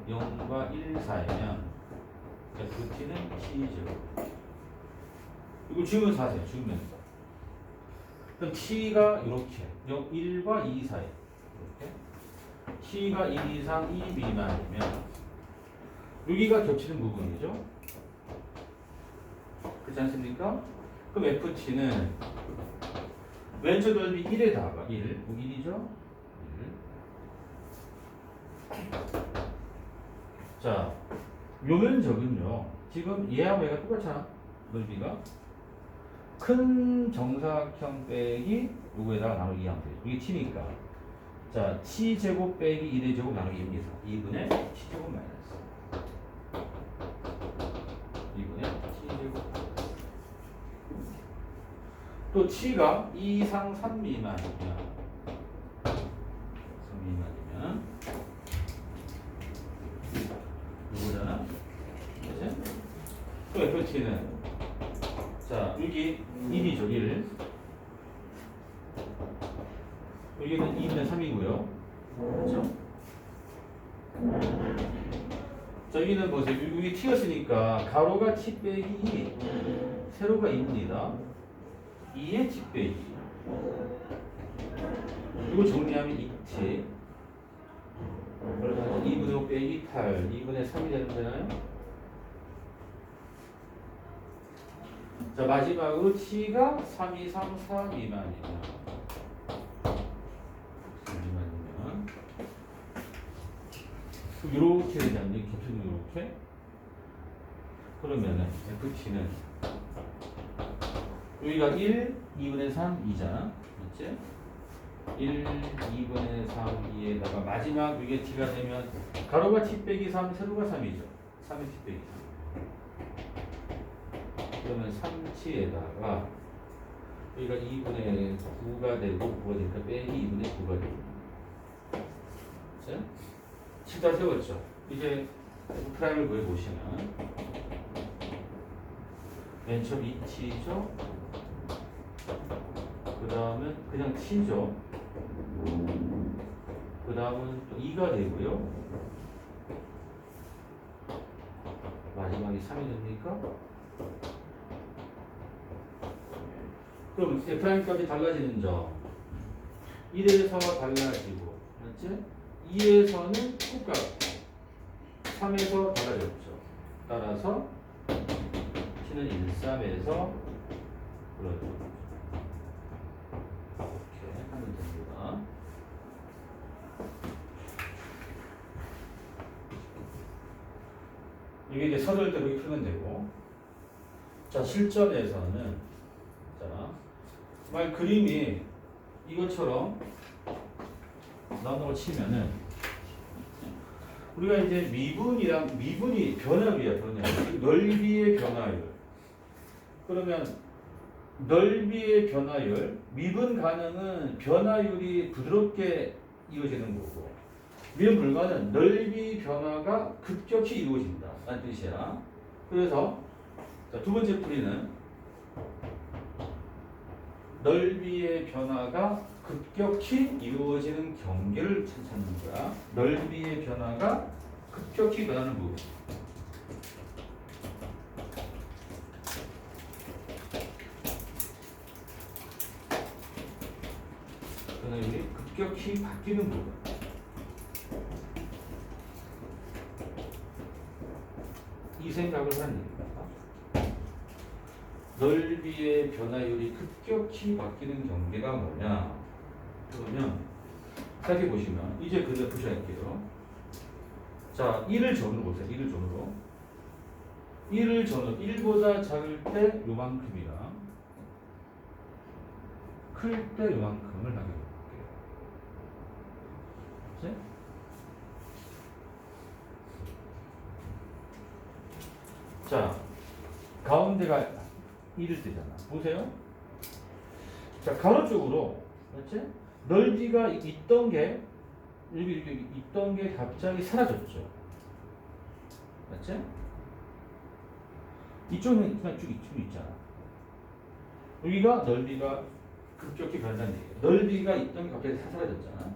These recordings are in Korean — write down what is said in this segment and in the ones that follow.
0과 1 사이면 ft는 t제곱. 이거 지우면서 하세요. 지우면서. 그럼 t가 이렇게 1과 2 사이 이렇게 t가 1 이상 2 미만이면 여기가 겹치는 부분이죠. 그렇지 않습니까? 그럼 ft는 왼쪽 넓이 1에다가 1이죠? 1. 자, 요 면적은요. 지금 얘하고 얘가 똑같잖아. 넓이가. 큰 정사각형 빼기 요거에다가 나누기 2하면 되죠. 이게 t니까. 자, t제곱 빼기 1의 제곱 나누기 2분의 t제곱 마이너스 2분의 t제곱. 또 t가 2 이상 3 미만이면 요거잖아. 그치? 또 ft는 자, 여기 1이죠. 1. 여기는 2분의 3이고요. 그렇죠? 자, 여기는 보세요. 여기 t였으니까 가로가 t 빼기 2, 세로가 2입니다. 2의 t 빼기. 이거 정리하면 2t. 그러면 2분의 5 빼기 8, 2분의 3이 되는 거잖아요. 자, 마지막으로 t가 3 이상 4 미만이면 이렇게 되지 않니? 겹치는 이렇게. 그러면은 ft는 여기가 1, 2분의 3, 2잖아. 맞지? 1, 2분의 3, 2에다가 마지막 이게 t가 되면 가로가 t 빼기 3, 세로가 3이죠. 3의 t 빼기 3. 그러면 3t에다가 여기가 2분의 9가 되고 9가 되니까 빼기 2분의 9가 되고. 그치? 다 세웠죠. 이제 프라임을 구해보시면 맨 처음 2t죠. 그 다음은 그냥 t죠. 그 다음은 또 2가 되고요. 마지막이 3이 됩니까? 그럼 F'값이 달라지는 점 1에서 달라지고 맞지? 2에서는 똑같고 3에서 달라졌죠. 따라서 t는 1, 3에서 그렇죠. 이렇게 하면 됩니다. 이게 이제 서술대로 이렇게 풀면 되고, 자 실전에서는 자 만약 그림이 이것처럼 나오는 걸 치면은 우리가 이제 미분이 변화율이야. 넓이의 변화율. 그러면 넓이의 변화율, 미분 가능은 변화율이 부드럽게 이루어지는 거고, 미분 불가는 넓이 변화가 급격히 이루어진다 라는 뜻이야. 그래서 자, 두 번째 풀이는 넓이의 변화가 급격히 이루어지는 경계를 찾는 거야. 넓이의 변화가 급격히 변하는 부분. 변화율이 급격히 바뀌는 부분. 이 생각을 하는 얘기입니다. 넓이의 변화율이 급격히 바뀌는 경계가 뭐냐? 그러면 생각해 보시면 이제 그대로 보셔야 할게요. 자, 1을 전으로 보세요. 1을 전으로. 1을 전으로 1보다 작을 때 요만큼이랑 클 때 요만큼을 하게 볼게요. 그치? 자, 가운데가 1일 때잖아. 보세요. 자, 가로 쪽으로, 그렇지? 넓이가 있던 게, 여기 있던 게 갑자기 사라졌죠. 맞지? 이쪽은 그냥 쭉 있잖아. 여기가 넓이가 급격히 변한다는 얘기예요. 넓이가 있던 게 갑자기 사라졌잖아.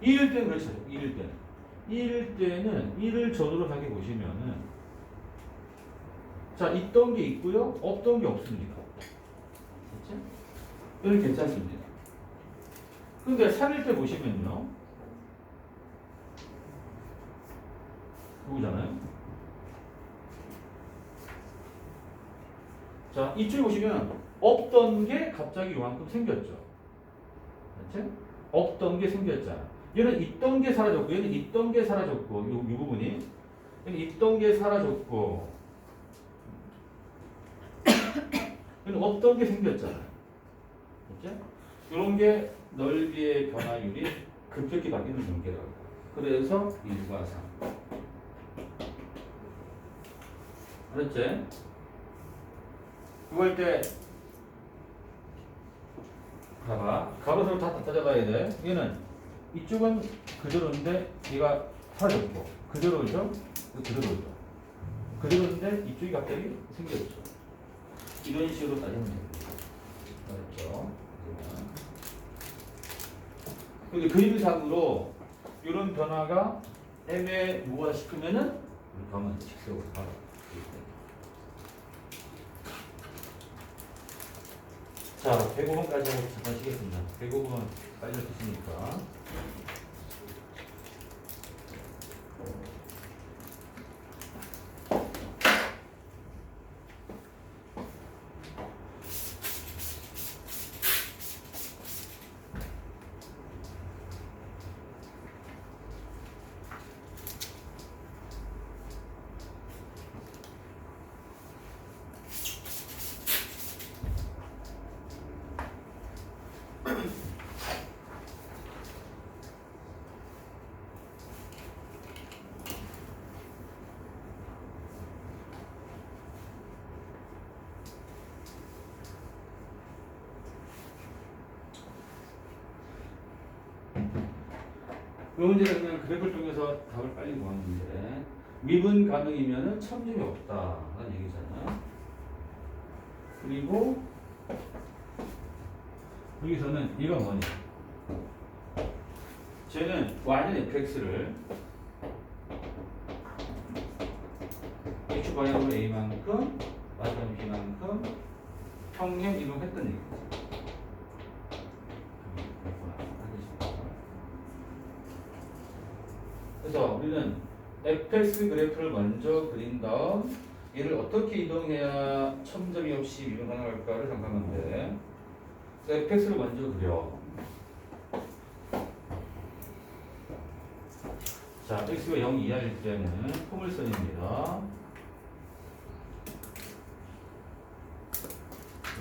1일 때는 그렇죠. 1일 때는. 1일 때는 1을 전후로 가게 보시면은 자, 있던 게 있고요. 없던 게 없습니다. 그렇죠? 이건 괜찮습니다. 근데 3일 때 보시면요. 누구잖아요? 자, 이쪽에 보시면 없던 게 갑자기 요만큼 생겼죠. 그렇죠? 없던 게 생겼잖아. 얘는 있던 게 사라졌고, 얘는 있던 게 사라졌고, 이 부분이. 얘는 있던 게 사라졌고, 얘는 없던 게 생겼잖아. 그렇죠? 이런 게 넓이의 변화율이 급격히 바뀌는 관계라고. 그래서 1과 3. 그렇지? 그걸 때 봐봐. 가로세로 다 따져봐야 돼. 얘는 이쪽은 그대로인데 얘가 사라졌고 그대로죠? 그대로죠. 그대로인데 이쪽이 갑자기 생겼죠. 이런 식으로 따지면 됩니다. 알았죠? 근데 그림상으로 이런 변화가 애매모호하다 싶으면은 이렇게 하면 직색으로 바로. 자, 105번까지 하고 잠깐 쉬겠습니다. 105번 빨리 드시니까. 이 문제는 그냥 그래프를 통해서 답을 빨리 구하는데 미분 가능이면은 첨점이 없다라는 얘기잖아. 그리고 여기서는 이건 뭐냐? 쟤는 y는 fx를 x 방향으로 a만큼 y는 b만큼 평행 이동했던 얘기죠. 그래서 우리는 fx 그래프를 먼저 그린 다음 얘를 어떻게 이동해야 첨점이 없이 미분 가능할까를 생각하면 돼. 그래서 fx를 먼저 그려. 자, x가 0 이하일 때는 포물선입니다.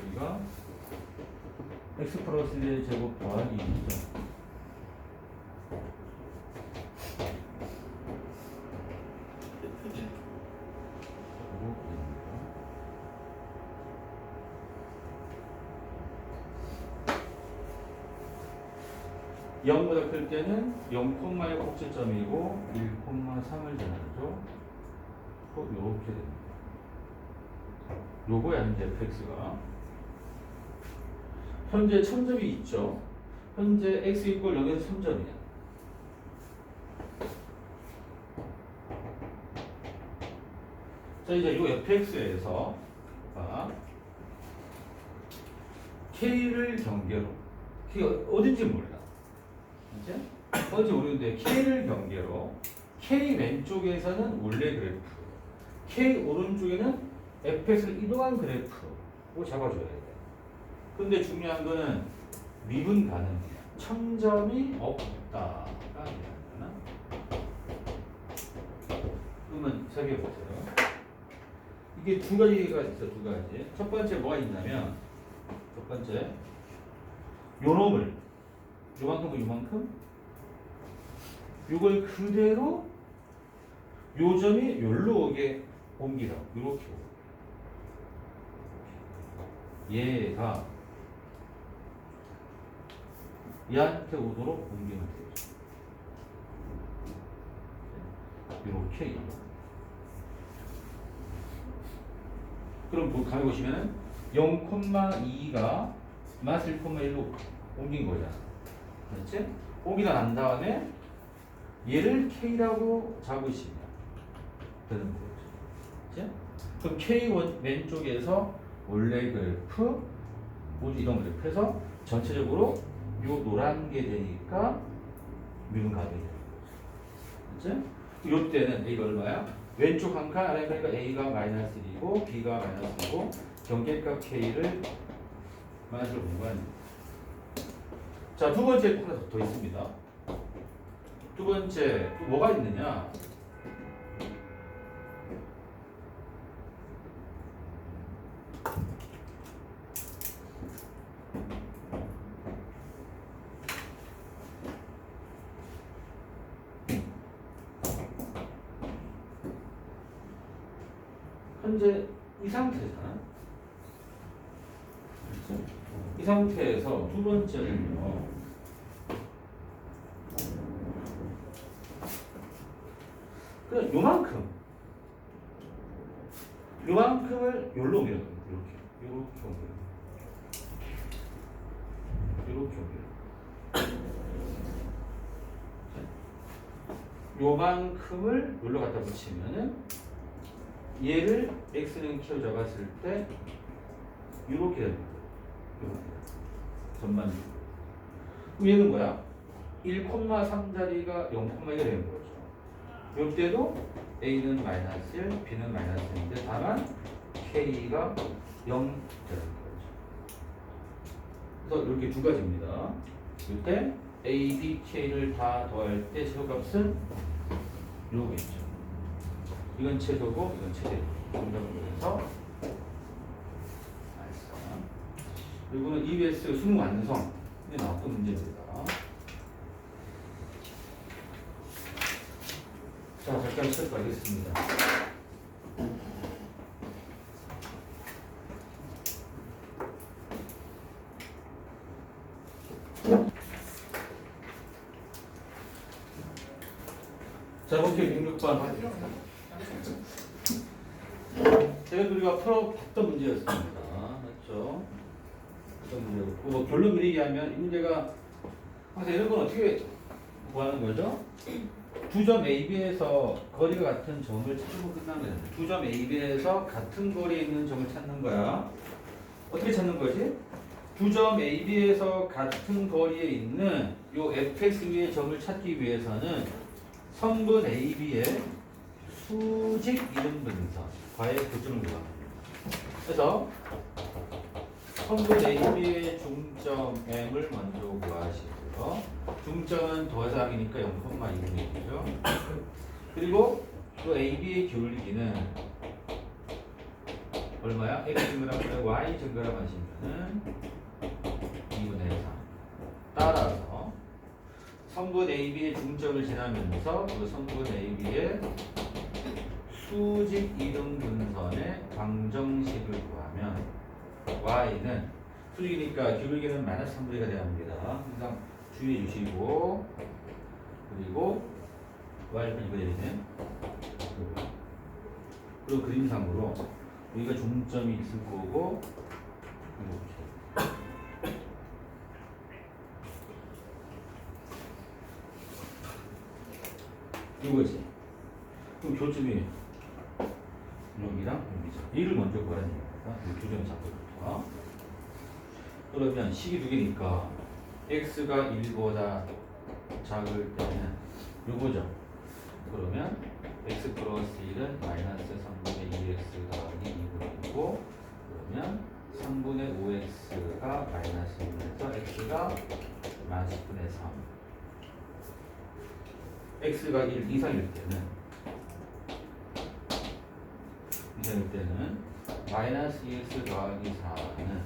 여기가 x 플러스 1의 제곱 더하기 2죠. 0보다 클 때는 0,의 꼭지점이고 1,3을 전하죠. 이렇게 됩니다. 요거야 이제 fx가. 현재 첨점이 있죠. 현재 x 이퀄 0에서 3점이야. 자, 이제 요 fx에서 k를 경계로, k가 어딘지 몰라. 이제 어딘지 모르는데 k를 경계로 k 왼쪽에서는 원래 그래프, k 오른쪽에는 fx를 이동한 그래프로 잡아줘야 돼. 근데 중요한 거는 미분 가능이야. 첨점이 없다가 되잖아. 그러면 살펴보세요. 이게 두 가지가 있어, 두 가지. 첫 번째 뭐가 있냐면, 첫 번째, 요 놈을, 요만큼, 요만큼, 요걸 그대로 요 점이 요로 오게 옮기라. 요렇게 오게. 얘가 얘한테 오도록 옮기면 되죠. 요렇게. 그럼 뭐 가만히 보시면은 0,2가 마이너스 1,1로 옮긴 거잖아. 그렇지? 옮기다 난 다음에 얘를 K라고 잡으시면 되는 거죠. 그치? 그럼 K 왼쪽에서 원래 그래프, 이동 그래프에서 전체적으로 요 노란 게 되니까 미분 가격이 돼요. 그치? 요때는 A가 얼마야? 왼쪽 한 칸 아래 그러니까 A가 마이너스 1이고 B가 마이너스 1이고 경계값 K를 마이너스로 본 거야. 자, 두 번째 하나 더 있습니다. 두 번째 또 뭐가 있느냐? 현재 이 상태잖아. 그렇죠? 이 상태에서 두 번째는요. 그냥 요만큼을 요로 옮겨요. 이렇게 옮겨요. 이렇게 옮겨요. 요만큼을 요로 갖다 붙이면은 얘를 x는 키로 잡았을 때 이렇게 됩니다. 전만. 얘는 뭐야? 1,3자리가 0,1가 되는 거죠. 이때도 a는 마이너스 1, b는 마이너스 1인데 다만 k가 0 되는 거죠. 그래서 이렇게 두 가지입니다. 이때 a, b, k를 다 더할 때 최소값은 요거겠죠. 이건 최소고 이건 최대. 정답으로 해서 이거는 EBS 수능 완성이 나왔던 문제입니다. 자, 잠깐 시작하겠습니다. 자, 오케이. 16번. 제가 우리가 풀어봤던 문제였습니다. 맞죠? 어떤 문제였고, 뭐 결론 미리 얘기하면 이 문제가 항상 이런 건 어떻게 구하는 거죠? 두 점 AB에서 거리가 같은 점을 찾으면 끝나는 거예요. 두 점 AB에서 같은 거리에 있는 점을 찾는 거야. 어떻게 찾는 거지? 두 점 AB에서 같은 거리에 있는 요 fx 위의 점을 찾기 위해서는 선분 AB의 수직 이등 분선 과의 고점을 구합니다. 그래서 선분 AB의 중점 M을 먼저 구하시고요. 중점은 더하기니까 0,2분이죠. 그리고 또 AB의 기울기는 얼마야? X 증가하면 Y 증가를 하시면은 2분의 3. 따라서 선분 AB의 중점을 지나면서 그 선분 AB의 수직 이등 분선의 방정식을 구하면 y는 수직이니까 기울기는 마이너스 3분의 1가 돼야 합니다. 항상 주의해 주시고 그리고 y는 이거 되겠네. 그리고 그림상으로 여기가 중점이 있을 거고 이거지. 그럼 교점이 여기랑 여기죠. 얘를 먼저 구하는 겁니다. 이 두 점 잡고부터. 그러면 식이 두 개니까 x가 1보다 작을 때는 요거죠. 그러면 x 플러스 1은 마이너스 3분의 2x 더하기 2분의 1이고 그러면 3분의 5x가 마이너스 1에서 x가 마이너스 10분의 3 x가 1 이상일 때는 마이너스 2x 더하기 4는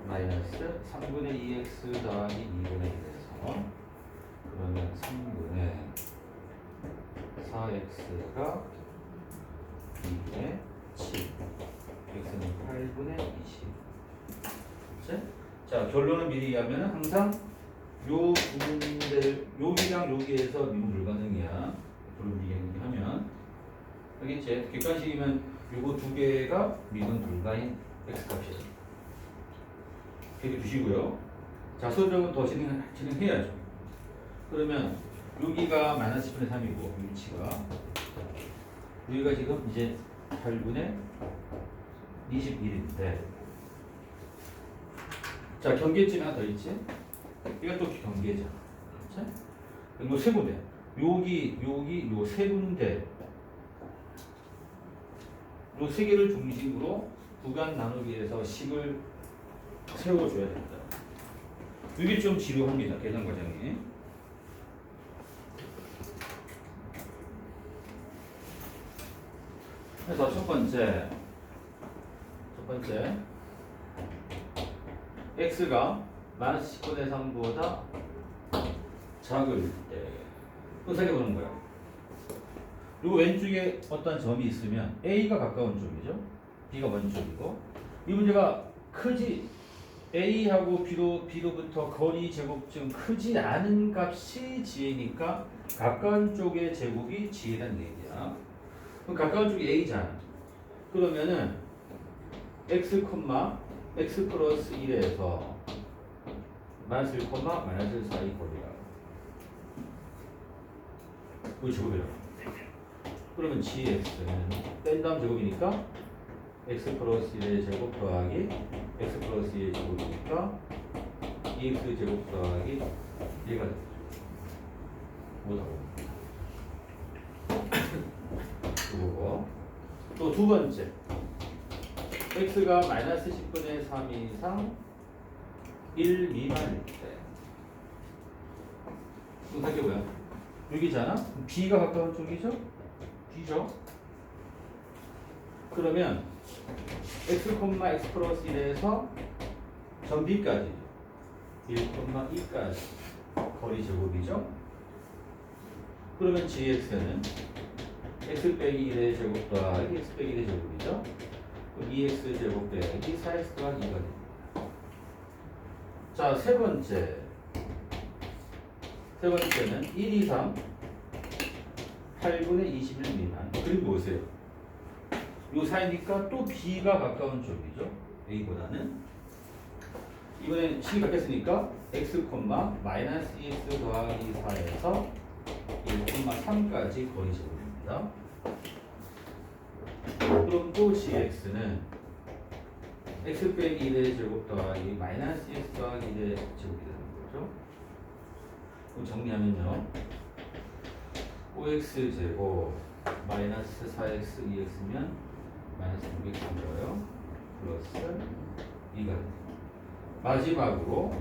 마이너스 3분의 2x 더하기 2분의 1에서 그러면 3분의 4x가 2분의 7 x는 8분의 20 그치? 자, 결론을 미리 얘기하면 항상 요 부분들 여기랑 여기에서 미분 불가능이야. 결론 미리 얘기하면 알겠지? 객관식이면 요거 두 개가 미분 불가인 x값이죠. 이렇게 두시고요. 자, 수업은 더 진행해야죠. 그러면 여기가 마이너스 10분의 3이고 위치가 여기가 지금 이제 8분의 21인데 자 경계점이 하나 더 있지? 이가 또 경계잖아. 그렇지? 이거 세 군데. 여기 요 세 군데 요 세 개를 중심으로 구간 나누기에서 식을 세워줘야 된다. 이게 좀 지루합니다. 계산 과정이. 그래서 첫 번째 x가 마이너스 10분의 3보다 작을 때 생각해보는 거야. 그리고 왼쪽에 어떤 점이 있으면 a가 가까운 쪽이죠. b가 먼 쪽이고 이 문제가 크지 a하고 b로부터 거리 제곱쯤 크지 않은 값이 g니까 가까운 쪽의 제곱이 g라는 얘기야. 그럼 가까운 쪽이 a잖아. 그러면은 x 플러스 1에서 마이너스 1, 마이너스 4이 거리야. 그 제곱이라고. 그러면 gx는 뺀 다음 제곱이니까 x 플러스 1의 제곱 더하기 x 플러스 2의 제곱이니까 2x 제곱 더하기 1가 되죠. 뭐라고? 그거고. 또 두 번째 x가 마이너스 10분의 3 이상 1 미만일 때 이거 되게 뭐야? 여기잖아? b가 가까운 쪽이죠? b죠? 그러면 x, x 플러스 1에서 점 b까지 1, 2까지 거리 제곱이죠? 그러면 gx는 x 빼기 1의 제곱 더하기 x 빼기 1의 제곱이죠? 그럼 2x 제곱 빼기 4x 더하기 2가 됩니다. 자, 세 번째는 1 이상 8분의 21 미만. 그리고 보세요. 요 사이니까 또 b가 가까운 쪽이죠. a보다는. 이번엔 식이 바뀌었으니까 x, 마이너스 2x 더하기 4에서 1,3까지 거리 제곱입니다. 그럼 또 gx는 x 빼기 1의 제곱 더하기 마이너스 2x 더하기 1의 제곱이 되는 거죠. 그럼 정리하면요. 5x 제곱 마이너스 4x 2x면 마이너스 6x인가요? 플러스 2가 됩니다. 마지막으로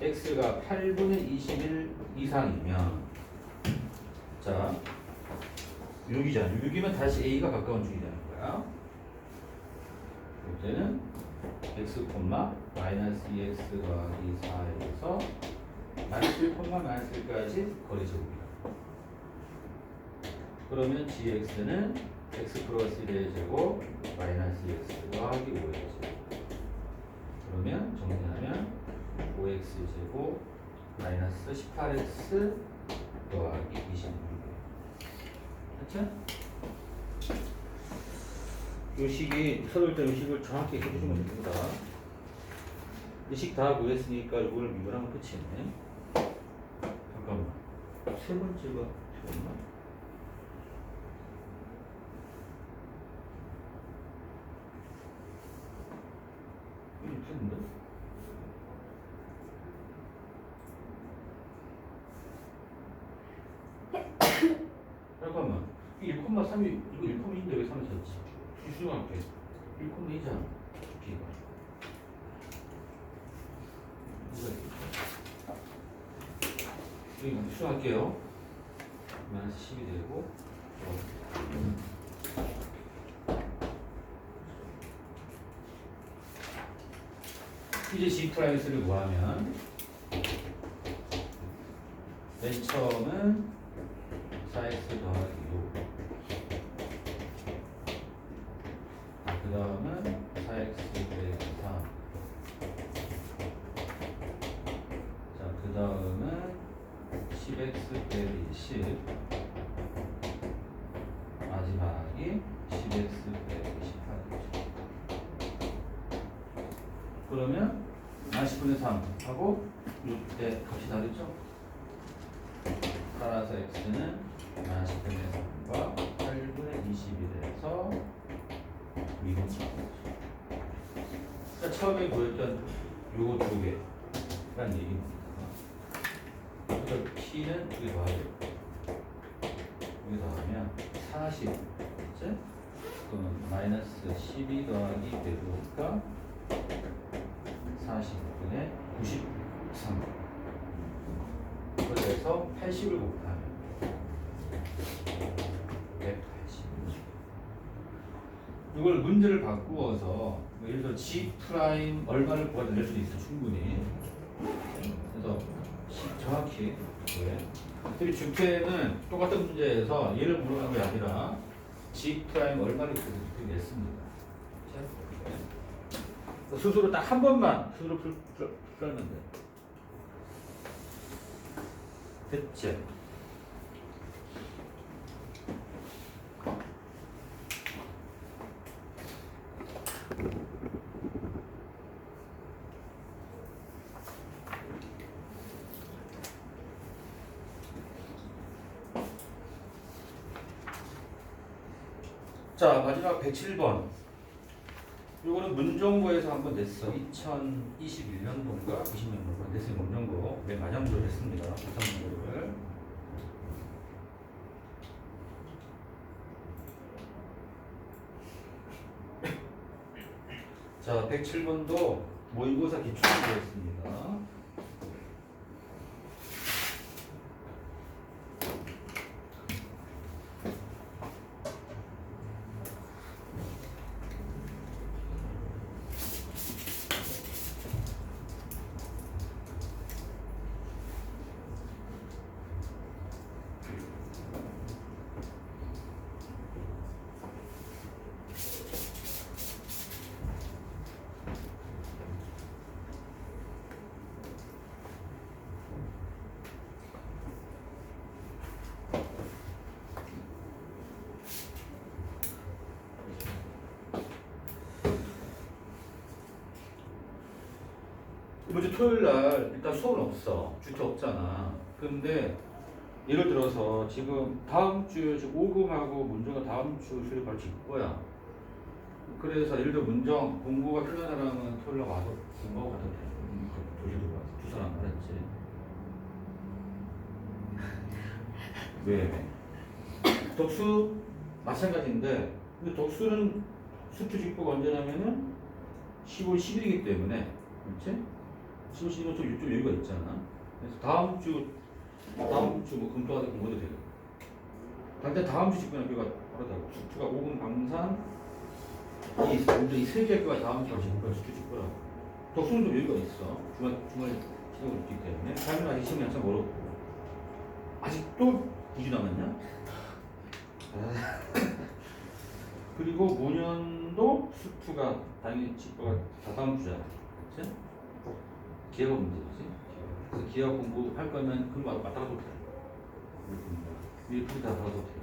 x가 8분의 21 이상이면 자 여기잖아. 여기면 다시 a가 가까운 쪽이라는 거야. 이때는 x, 마이너스 2x 더하기 4에서 마이너스 1, 마이너스 1까지 거리 제곱이다. 그러면 gx는 x 플러스 1의 제곱 마이너스 x 더하기 5의 제곱. 그러면 정리하면 5x 제곱 마이너스 18x 더하기 26. 됐죠? 요 식이 서울 때 식을 정확히 해주시면 됩니다. 이 식 다 구했으니까 이걸 미분하면 끝이네. 잠깐만. 세 번째가 틀렸나? 이게 틀린데? 잠깐만. 1,3이 이거 1,2인데 왜 3을 쳤지? 수정할게. 1,2잖아. B가. 이거 수정할게요. 마이너스 10이 되고. 이제 G 프라이스를 구하면 맨 처음은 4x 더하기 6. 그 다음은 4x 빼기 3. 자, 그 다음은 10x 빼기 10. 마지막이 10x 빼기 18이죠. 그러면 마이너스 10분의 3 하고 이때 값이 다르죠? 따라서 x는 마이너스 10분의 3과 8분의 21에서 미분 4. 그러니까 처음에 보였던 요거 두 개란 얘기입니다. 그래서 p는 여기 더하죠. 여기 더하면 40, 그치? 그러면 마이너스 12 더하기 100이니까 40분의 93. 그래서 80을 곱하면 180. 이걸 문제를 바꾸어서 예를 들어 G 프라임 얼마를 구하자 낼 수도 있어 충분히. 그래서 정확히 왜? 주태는 똑같은 문제에서 얘를 물어보는 게 아니라 G 프라임 얼마를 그렇게 냈습니다. 스스로 딱 한 번만 스스로 풀면 돼. 됐지? 자, 마지막 107번. 요거는 문정고에서 한번 냈어. 2021년도인가 20년도인가 냈어요. 문정고. 맨 마지막으로 했습니다. 부산문고를. 자, 107번도 모의고사 기출문제였습니다. 이번 주 토요일 날 일단 수업은 없어. 주태 없잖아. 근데 예를 들어서 지금 다음 주 5금하고 문정은 다음 주 수요일 바로 직거야. 그래서 예를 들어 문정 공부가 필요한 사람은 토요일 날 와서 공부하고 가도 돼. 도시로 와서 두 사람 말했지. 왜? 독수 마찬가지인데 근데 독수는 수투 직보가 언제냐면은 10월 10일이기 때문에 그렇지? 10월 10일은 좀 여유가 있잖아. 그래서 다음 주 뭐 금토하다 공부도 되고. 당장 다음 주 직보는 학교가 바로다고. 수투가 5금 강산 이 세 개가 다음 주 직보가 수투 직보라고. 독수는 좀 여유가 있어. 주말 시험을 있기 때문에. 삶은 아직 시험이 한참 멀었고. 아직도 9주 남았냐? 그리고 모년도 수투가 당연히 직보가 다 다음 주잖아. 그치? 기회가 문제지. 그래서 기회 공부할 거면 그거 왔다 가도 돼. 위에 프린트 다 받아도 돼.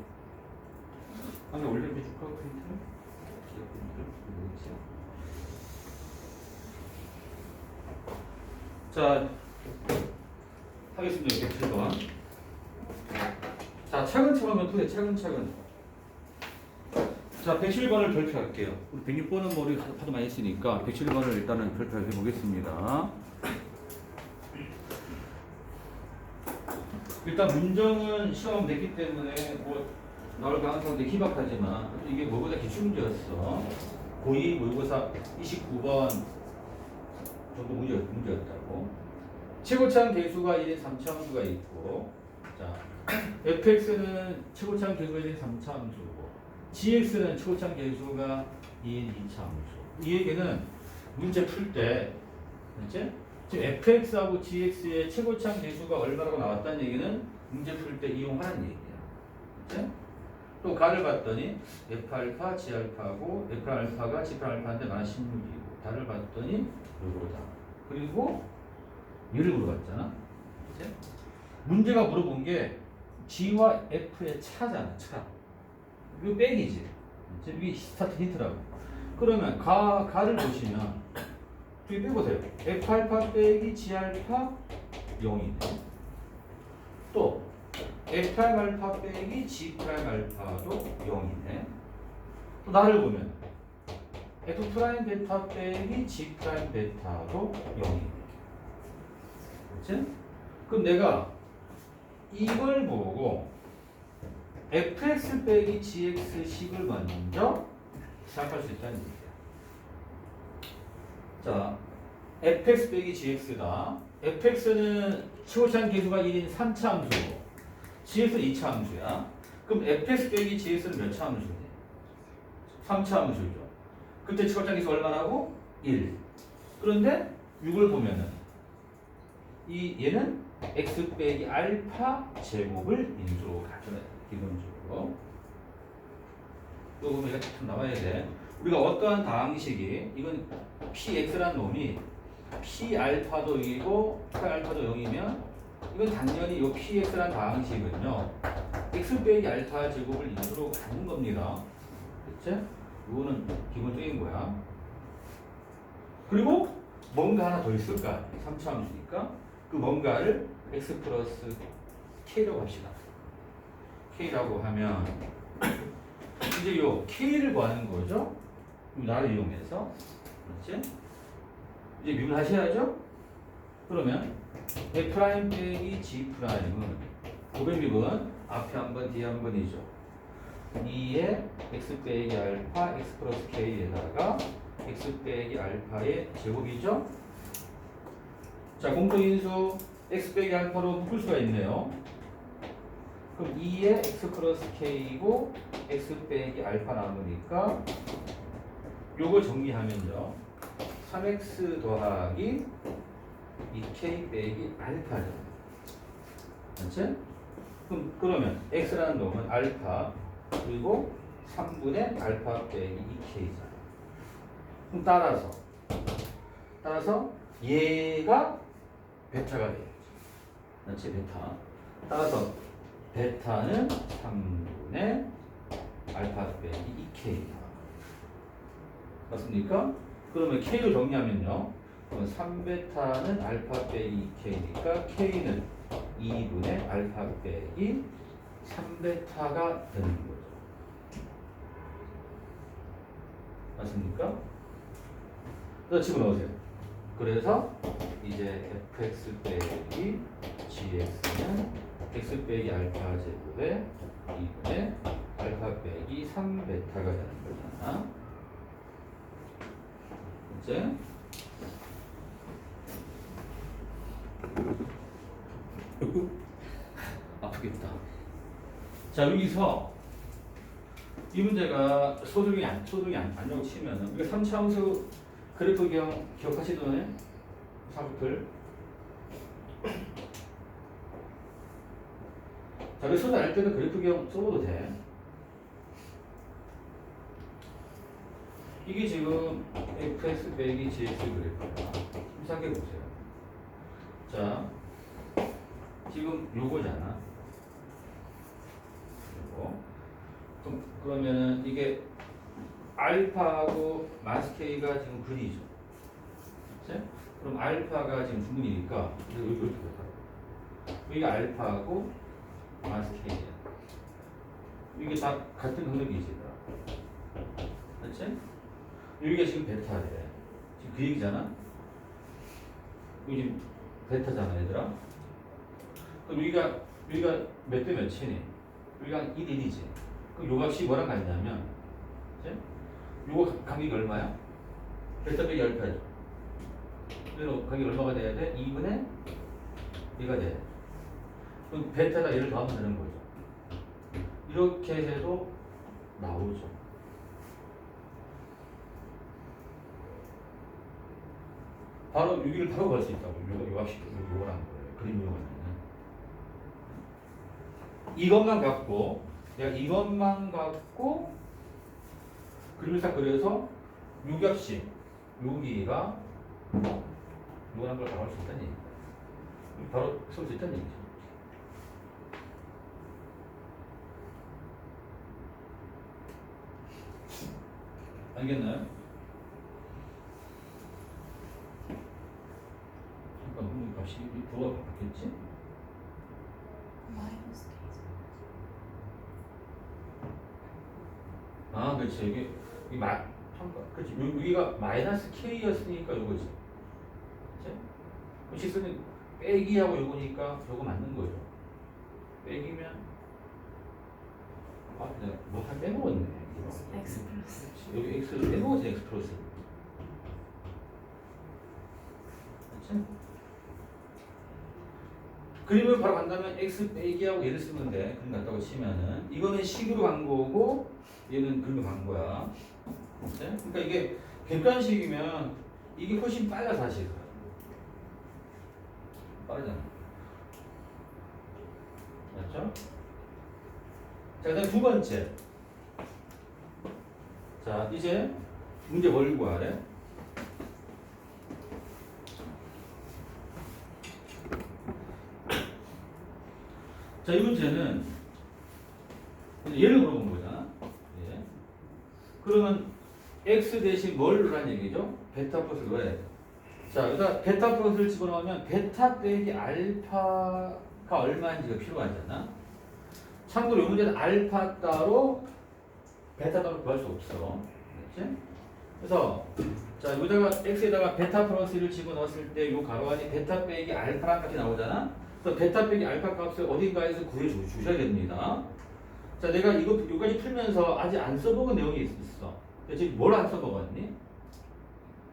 한번 올려줄까 프린트를? 기회 프린트를 뭐지? 자, 하겠습니다. 107번. 자, 차근차근 멘토에 차근차근. 자, 107번을 발표할게요. 우리 106번은 뭐 우리 하도 많이 했으니까 107번을 일단은 발표해 보겠습니다. 일단 문정은 시험 냈기 때문에 뭐 나올 가능성도 희박하지만 이게 모의고사 기출문제였어. 고2 모의고사 29번 정도 문제였다고. 최고차항 계수가 1인 3차함수가 있고, 자, fx는 최고차항 계수가 1인 3차함수고, gx는 최고차항 계수가 2인 2차함수. 이 얘기는 문제 풀 때, 그렇지? 지금 fx하고 gx의 최고차항 계수가 얼마라고 나왔다는 얘기는 문제 풀 때 이용하는 얘기야. 그렇지? 또 가를 봤더니 f알파, g알파고 f알파가 g알파인데 마이너스 16이고 달을 봤더니 요거다. 그리고 얘를 물어봤잖아. 그치? 문제가 물어본 게 g와 f의 차잖아. 차. 이거 빼기지. 이게 스타트 힌트라고. 그러면 가를 보시면 저기 빼보세요. f알파 빼기 g알파 0이네. 또 F 프라임 알파 빼기 G 프라임 알파도 0이네. 또 나를 보면 F 프라임 베타 빼기 G 프라임 베타도 0이네. 그렇지? 그럼 내가 이걸 보고 fx 빼기 gx식을 먼저 생각할 수 있다는 얘기야. 자, fx 빼기 gx다. fx는 최고차항 계수가 1인 3차 함수고 gx는 2차 함수야. 그럼 fx 빼기 gx는 몇 차 함수니? 3차 함수죠. 그때 최고차항 계수 얼마라고? 1. 그런데 6을 보면은 얘는 x 빼기 알파 제곱을 인수로 가져야 돼. 기본적으로. 또 보면 이거 참 나와야 돼. 우리가 어떠한 다항식이 이건 px라는 놈이 p 알파도 0이고 p 알파도 0이면 이건 당연히 이 px라는 다항식은요 x 빼기 알파 제곱을 인수로 갖는 겁니다. 그치? 이거는 기본적인 거야. 그리고 뭔가 하나 더 있을 거 아니야. 3차 함수니까 그 뭔가를 x 플러스 k라고 합시다. k라고 하면 이제 요 k를 구하는 거죠. 나를 이용해서 그렇지? 이제 미분 하셔야죠. 그러면 f 프라임 빼기 g 프라임은 고백 미분 앞에 한 번 뒤에 한 번이죠. 2에 x 빼기 알파 x 플러스 k에다가 x 빼기 알파의 제곱이죠. 자, 공통인수 x 빼기 알파로 묶을 수가 있네요. 그럼 2에 x 플러스 k이고 x 빼기 알파 남으니까 요걸 정리하면요 3x 더하기 2k 빼기 알파죠. 맞지? 그러면 x라는 놈은 알파 그리고 3분의 알파 빼기 2k잖아. 그럼 따라서 얘가 베타가 돼야지. 맞지? 베타. 따라서 베타는 3분의 알파 빼기 2k다. 맞습니까? 그러면 k로 정리하면요. 그러면 3베타는 알파 빼기 2k니까 k는 2분의 알파 빼기 3베타가 되는 거죠. 맞습니까? 그래서 집어넣으세요. 그래서 이제 fx 빼기 gx는 x 빼기 알파 제곱에 2분의 알파 빼기 3베타가 되는 거잖아. 이제 아프겠다. 자, 여기서 이 문제가 소득이 아니라고 치면은 우리가 3차 함수 그래프 기억하시던데? 사부들. 자, 그 소득 알 때는 그래프 기억 써봐도 돼. 이게 지금 fx 빼기 gx 그래프야. 생각해 보세요. 자, 지금 요거잖아. 요거. 그러면은 이게 알파하고 마스 K가 지금 근이죠. 그치? 그럼 알파가 지금 중근이니까 이렇게 볼까요? 이게 알파하고 마스 K야. 이게 다 같은 hướng 그치? 여기가 지금 베타래. 지금 그 얘기잖아. 여기 지금 베타잖아, 얘들아. 그럼 여기가 몇 대 몇이니? 여기가 1이지. 그럼 요 값이 뭐랑 같냐면, 그치? 요거 간격이 얼마야? 베타 빼기 알파죠. 그래서 간격이 얼마가 돼야 돼? 2분의 2가 돼. 그럼 베타다 얘를 더하면 되는 거죠. 이렇게 해도 나오죠. 바로 여기를 바로 갈 수 있다고. 요거라는 거예요. 그림 이용하면. 이것만 갖고 내가 이것만 갖고 그림을 딱 그려서 요 값이 여기가 요거란 걸 바로 할 수 있다는 얘기죠. 바로 쓸 수 있다는 얘기죠. 알겠나요? 잠깐 값이 부호가 바뀌었지? 마이너스 K. 아, 그렇지. 그렇지. 여기가 마이너스 K였으니까 요거지. 그렇지? 그럼 식수는 빼기하고 요거니까 요거 맞는 거죠. 빼기면, 내가 뭐 한 빼먹었네. X 플러스. 그렇지. 여기 X를 빼먹었지, X 플러스. 그렇지? 그림을 바로 간다면 X 빼기하고 얘를 쓰면 돼. 그림 같다고 치면은. 이거는 식으로 간 거고, 얘는 그림을 간 거야. 그치? 그러니까 이게 객관식이면 이게 훨씬 빨라 사실. 빠르잖아. 맞죠? 자, 그다음 두 번째. 자, 이제 문제 뭘 구하래? 자, 이 문제는 얘를 물어본 거잖아. 예. 그러면 x 대신 뭘 넣으란 얘기죠? 베타 플러스 왜? 자, 여기다 베타 플러스를 집어넣으면 베타 빼기 알파가 얼마인지가 필요하잖아. 참고로 이 문제는 알파 따로 베타 따로 구할 수 없어. 그렇지? 그래서 자, 여기다가 x에다가 베타 플러스를 집어넣었을 때 이 가로 안에 베타 빼기 알파란 값이 나오잖아. 그래서 베타 빼기 알파 값을 어딘가에서 구해 주셔야 됩니다. 자, 내가 여기까지 풀면서 아직 안 써먹은 내용이 있어. 지금 뭘 안 써먹었니?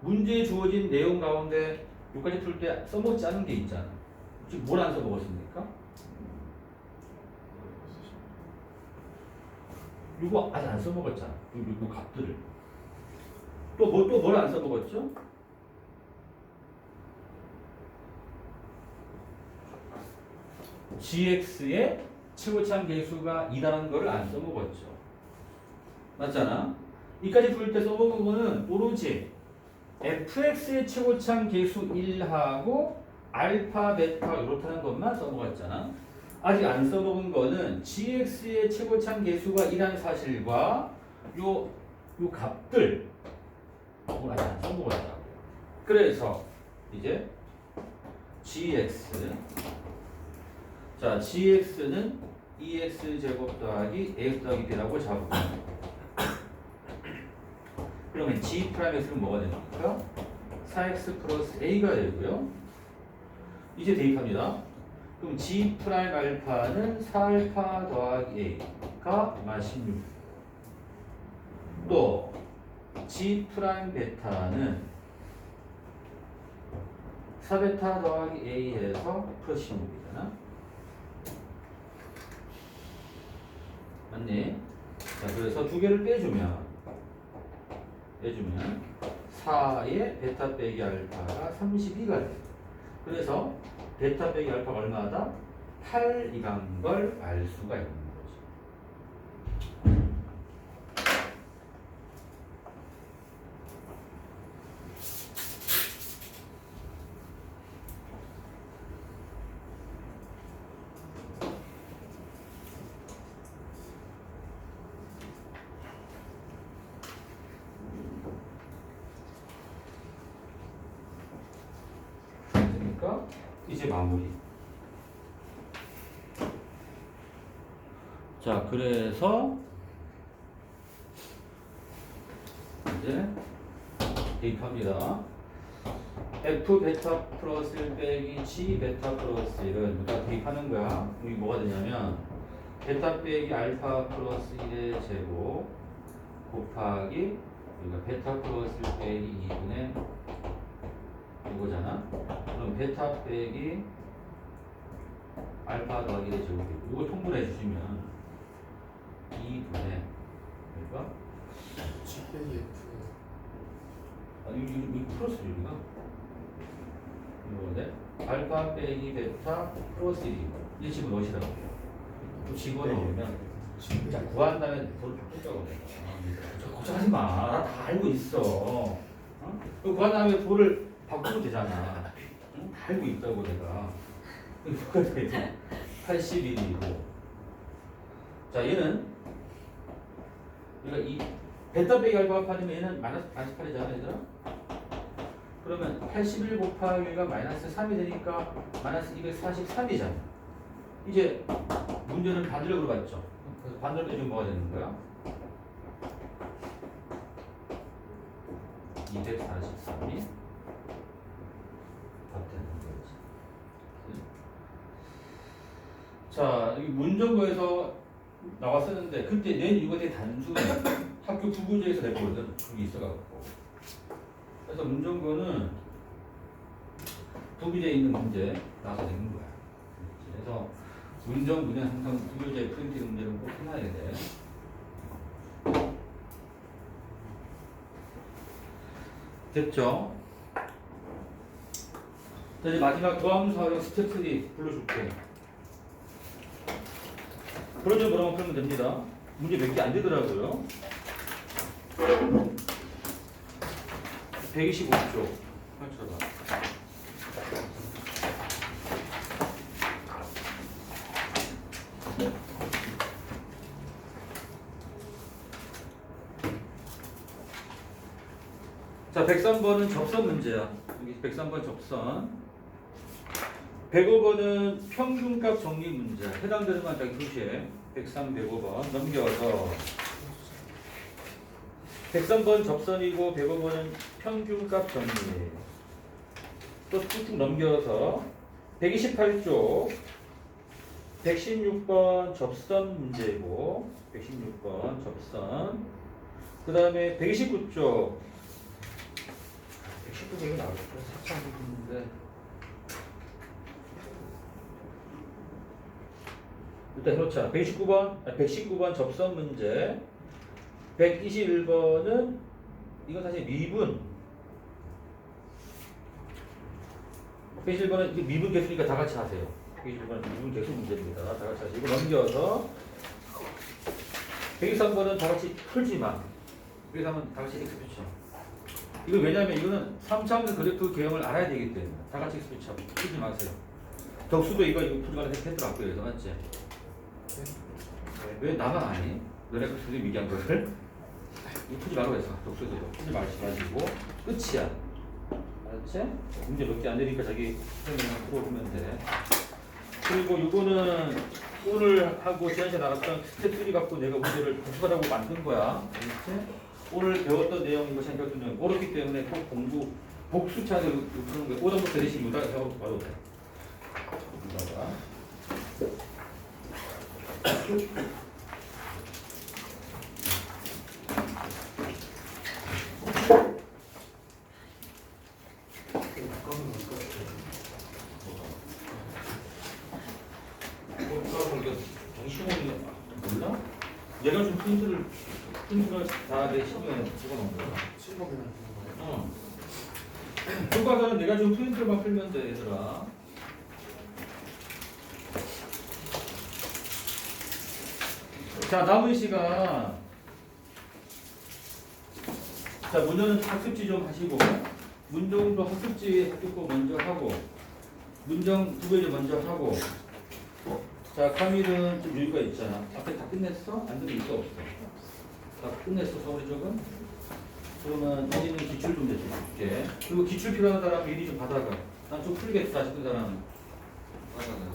문제에 주어진 내용 가운데 여기까지 풀 때 써먹지 않은 게 있잖아. 지금 뭘 안 써먹었습니까? 이거 아직 안 써먹었잖아. 요 값들을. 또 뭘 안 써먹었죠? gx의 최고참 계수가 2라는 거를 안 써먹었죠. 맞잖아? 이까지 풀 때 써먹은 거는 오로지 fx의 최고참 계수 1하고 알파, 베타 이렇다는 것만 써먹었잖아. 아직 안 써먹은 거는 gx의 최고참 계수가 2라는 사실과 요 값들 이걸 아직 안 써먹었다고요. 그래서 이제 gx 자, gx는 2x 더하기 ax 더하기 b라고 잡으면 그러면 g'x는 뭐가 됩니까? 4x 플러스 a가 되고요. 이제 대입합니다. 그럼 g' 알파는 4알파 더하기 a가 16. 또 g' 베타는 4베타 더하기 a에서 플러스 16이잖아. 맞니? 자, 그래서 두 개를 빼주면 4의 베타 빼기 알파가 32가 돼. 그래서 베타 빼기 알파가 얼마다? 8이란 걸 알 수가 있는 거지. 이제 마무리. 자, 그래서 이제 대입합니다. f 베타 플러스 1 빼기 g 베타 플러스 1은 우리가 대입하는 거야. 이게 뭐가 되냐면 베타 빼기 알파 플러스 1의 제곱 곱하기 우리가 베타 플러스 1 빼기 2분의 이거잖아. 그럼 베타 빼기 알파 더하기 1의 제곱이고 이거 통분해 주시면 2분의 그러니까 G 빼기 F. 이거 플러스 1이가 이거네. 알파 빼기 베타 플러스 1 이 집어넣으시라고 해요. 또 집어넣으면 자, 구한 다음에 돈을 바꾸자고 해요. 걱정하지 마. 나 다 알고 있어. 어? 구한 다음에 돈을 바꾸면 되잖아. 응? 다 알고 있다고 내가. 이거가 돼. 81이고. 자, 얘는 이 베타 빼기 알파 곱하면 얘는 마이너스 88이잖아, 얘들아. 그러면 81 곱하기 1가 마이너스 3이 되니까 마이너스 243이잖아. 이제 문제는 반대로 봤죠. 그래서 반대로 빼주면 뭐가 되는 거야? 243이 답 되는 거지. 자, 이 문정거에서 나왔었는데 그때 낸 이유가 되게 단순해. 학교 부부제에서 냈거든. 그게 있어갖고. 그래서 문정거는 부부제에 있는 문제 나와서 낸 거야. 그래서 문정문은 항상 부부제 프린트 문제는 꼭 해놔야 돼. 됐죠? 자, 이제 마지막 도함수화형 스텝 3 불러줄게. 그러죠, 뭐라고 풀면 됩니다. 문제 몇 개 안 되더라고요. 125쪽. 펼쳐봐. 자, 103번은 접선 문제야. 여기 103번 접선. 105번은 평균값 정리 문제. 해당되는 건 자기 표시에 103, 105번 넘겨서 103번 접선이고 105번은 평균값 정리. 또 툭툭 넘겨서 128쪽 116번 접선 문제고 116번 접선. 그 다음에 129쪽 119쪽이 나오겠다. 살짝 있는데 일단 해놓자. 119번 접선 문제. 121번은 이건 사실 미분. 121번은 미분 개수니까 다 같이 하세요. 121번은 미분 개수 문제입니다. 다 같이 하시고 넘겨서 123번은 다 같이 풀지만 123은 다 같이 X 붙여. 이거 왜냐면 이거는 3차원의 그래프 개형을 알아야 되기 때문에 다 같이 X 붙여. 풀지 마세요. 덕수도 이거 풀지 말아야 했더라고요. 그래서 맞지? 왜 나만 아니? 너네 그 소리 미기한 거를? 이거 풀지 말라고 했어. 독수도 풀지 마시고 끝이야. 알았지? 문제 몇 개 안 되니까 자기 설명만 풀어보면 돼. 그리고 이거는 오늘 하고 지난주에 나갔던 스텝 3 갖고 내가 문제를 복습하라고 만든 거야. 알았지? 오늘 배웠던 내용 이거 생각하면 어렵기 때문에 꼭 공부 복수차를 푸는 거야. 오전부터 대신 무다 하고 봐도 돼. 여기다가 정신없는 몰라? 얘가 좀 프린트를 다 내 시간에 집어넣은 거야. 교과서는 내가 좀 프린트만 풀면 돼, 얘들아. 자, 남은 시간. 자, 문제는 학습지 좀 하시고, 문정도 학습지 학교 거 먼저 하고, 문정 두 개 먼저 하고. 자, 카밀은 좀 여유가 있잖아. 앞에 다 끝냈어? 안 되면 있어 없어? 다 끝냈어, 서울이 쪽은? 그러면 여기는 기출 좀 내줄게. 그리고 기출 필요한 사람 미리 좀 받아가. 난 좀 풀겠다 싶은 사람 받아가.